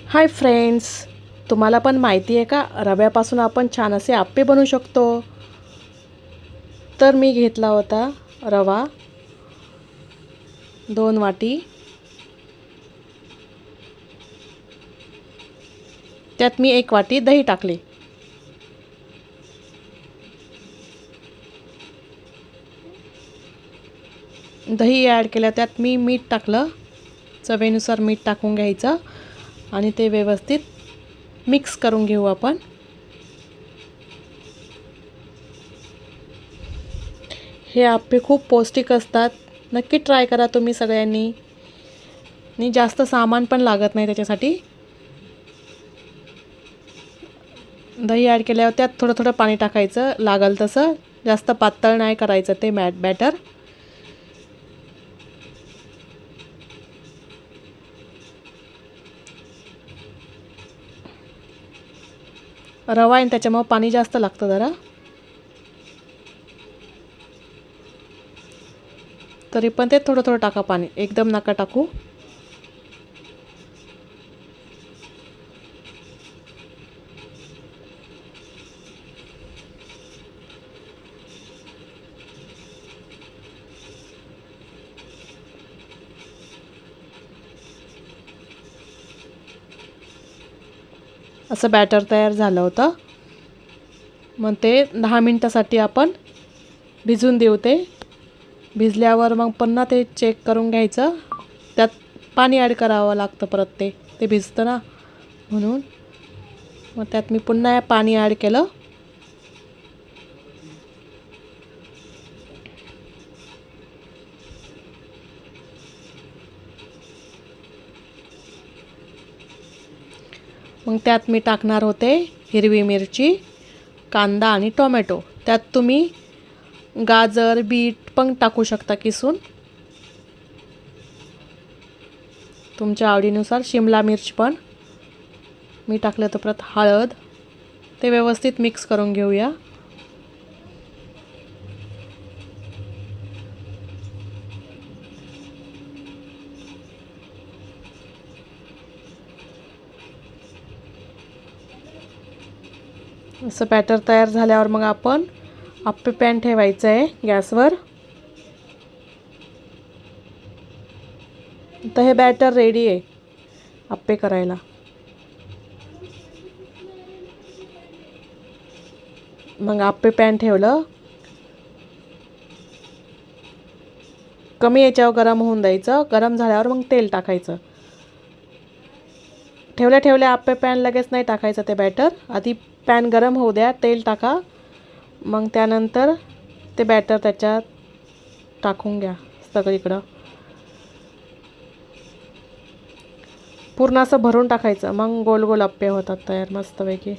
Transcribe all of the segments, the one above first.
Hi friends, तुम्हाला पण माहिती आहे का रव्यापासून आपण छान असे आप्पे बनवू शकतो. तर मी घेतला होता रवा 2 वाटी. त्यात मी 1 वाटी दही टाकले. दही ॲड केल्या त्यात मी मीठ टाकलं. चवीनुसार मीठ टाकून घ्यायचं आणि ते व्यवस्थित मिक्स करून घेऊ आपण. हे आप्पे खूप पौष्टिक असतात. नक्की ट्राय करा तुम्ही सगळ्यांनी. आणि जास्त सामान पण लागत नाही त्याच्यासाठी. दही ॲड केल्यावर त्यात थोडं थोडं पाणी टाकायचं लागल तसं. जास्त पातळ नाही करायचं ते बॅटर. रवा आहे त्याच्यामुळे पाणी जास्त लागतं जरा. तरी पण ते थोडं थोडं टाका पाणी, एकदम नका टाकू. असं बॅटर तयार झालं होतं. मग ते 10 मिनिटासाठी आपण भिजून देऊ. ते भिजल्यावर मग पुन्हा ते चेक करून घ्यायचं. त्यात पाणी ॲड करावं लागतं परत. ते भिजतं ना म्हणून. मग त्यात मी पुन्हा पाणी ॲड केलं. मग त्यात मी टाकणार होते हिरवी मिरची, कांदा आणि टोमॅटो. त्यात तुम्ही गाजर, बीट पण टाकू शकता किसून. तुमच्या आवडीनुसार शिमला मिर्च पण मी टाकलं. तर परत हळद. ते व्यवस्थित मिक्स करून घेऊया. असं बॅटर तयार झाल्यावर मग आपण आप्पे पॅन ठेवायचं आहे गॅसवर. तर हे बॅटर रेडी आहे आप्पे करायला. मग आप्पे पॅन ठेवलं. कमी याच्यावर गरम होऊन द्यायचं. गरम झाल्यावर मग तेल टाकायचं. ठेवल्या ठेवल्या आप्पे पॅन लगेच नाही टाकायचं ते बॅटर. आधी पॅन गरम होऊ द्या, तेल टाका. मग त्यानंतर ते बॅटर त्याच्यात टाकून घ्या सगळीकडं. पूर्ण असं भरून टाकायचं. मग गोल गोल आप्पे होतात तयार मस्तपैकी.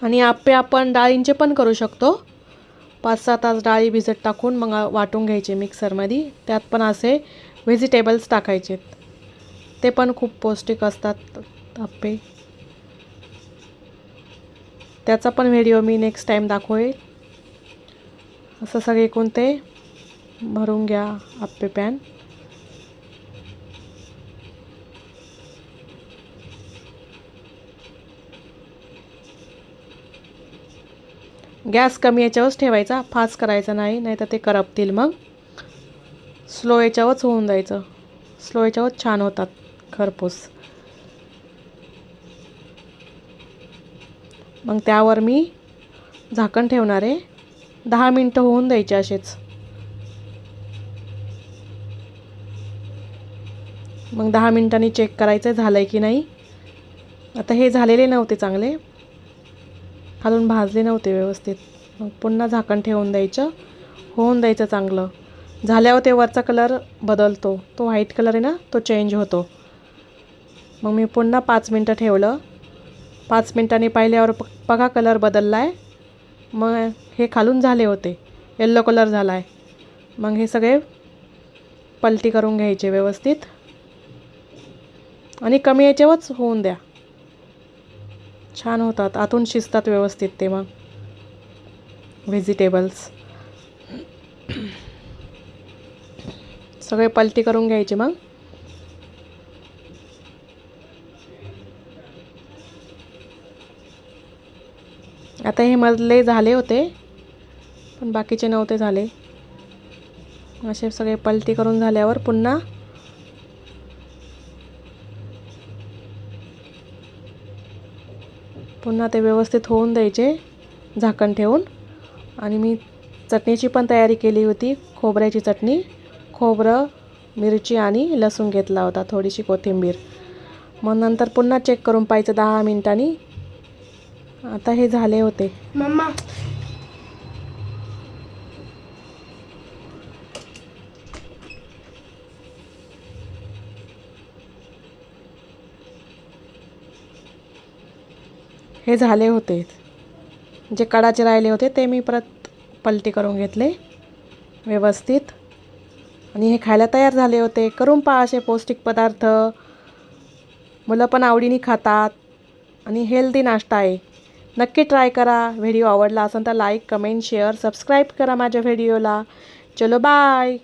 आणि आप्पे आपण डाळींचे पण करू शकतो. 5-6 तास डाळी भिजत टाकून मग वाटून घ्यायचे मिक्सरमध्ये. त्यात पण असे व्हेजिटेबल्स टाकायचे. ते पण खूप पौष्टिक असतात आप्पे. त्याचा पण व्हिडिओ मी नेक्स्ट टाईम दाखवेल. असं सगळीकडून ते भरून घ्या आप्पे पॅन. गॅस कमी याच्यावरच ठेवायचा, फास्ट करायचा नाही, नाहीतर ते करपतील. मग स्लो याच्यावरच होऊन जायचं. स्लो याच्यावरच छान होतात खरपूस. मग त्यावर मी झाकण ठेवणार आहे. 10 मिनटं होऊन द्यायचे असेच. मग 10 मिनटांनी चेक करायचं झालं आहे की नाही. आता हे झालेले नव्हते चांगले, खालून भाजले नव्हते व्यवस्थित. मग पुन्हा झाकण ठेवून द्यायचं. होऊन द्यायचं चांगलं. झाल्यावर ते वरचा कलर बदलतो. तो व्हाईट कलर आहे ना, तो चेंज होतो. मग मी पुन्हा 5 मिनटं ठेवलं. 5 मिनटांनी पाहिल्यावर बघा कलर बदलला आहे. मग हे खालून झाले होते, येल्लो कलर झाला आहे. मग हे सगळे पलटी करून घ्यायचे व्यवस्थित आणि कमी याच्यावरच होऊन द्या. छान होतात, आतून शिजतात व्यवस्थित ते. मग व्हेजिटेबल्स सगळे पलटी करून घ्यायचे. मग आता हे मधले झाले होते पण बाकीचे नव्हते झाले. असे सगळे पलटी करून झाल्यावर पुन्हा ते व्यवस्थित होऊन द्यायचे झाकण ठेवून. आणि मी चटणीची पण तयारी केली होती, खोबऱ्याची चटणी. खोबरं, मिरची आणि लसूण घेतला होता, थोडीशी कोथिंबीर. मग नंतर पुन्हा चेक करून पाहायचं 10 मिनिटांनी. आता हे झाले होते. मम्मा हे झाले होते. जे कडाचे राहिले होते ते मी परत पलटी करून घेतले व्यवस्थित. आणि हे खायला तयार झाले होते. करून पहा असे पौष्टिक पदार्थ, मुलं पण आवडीने खातात आणि हेल्दी नाश्ता आहे. नक्की ट्राय करा. व्हिडिओ आवडला असेल तर लाईक, कमेंट, शेअर, सबस्क्राईब करा माझ्या व्हिडिओला. चलो बाय.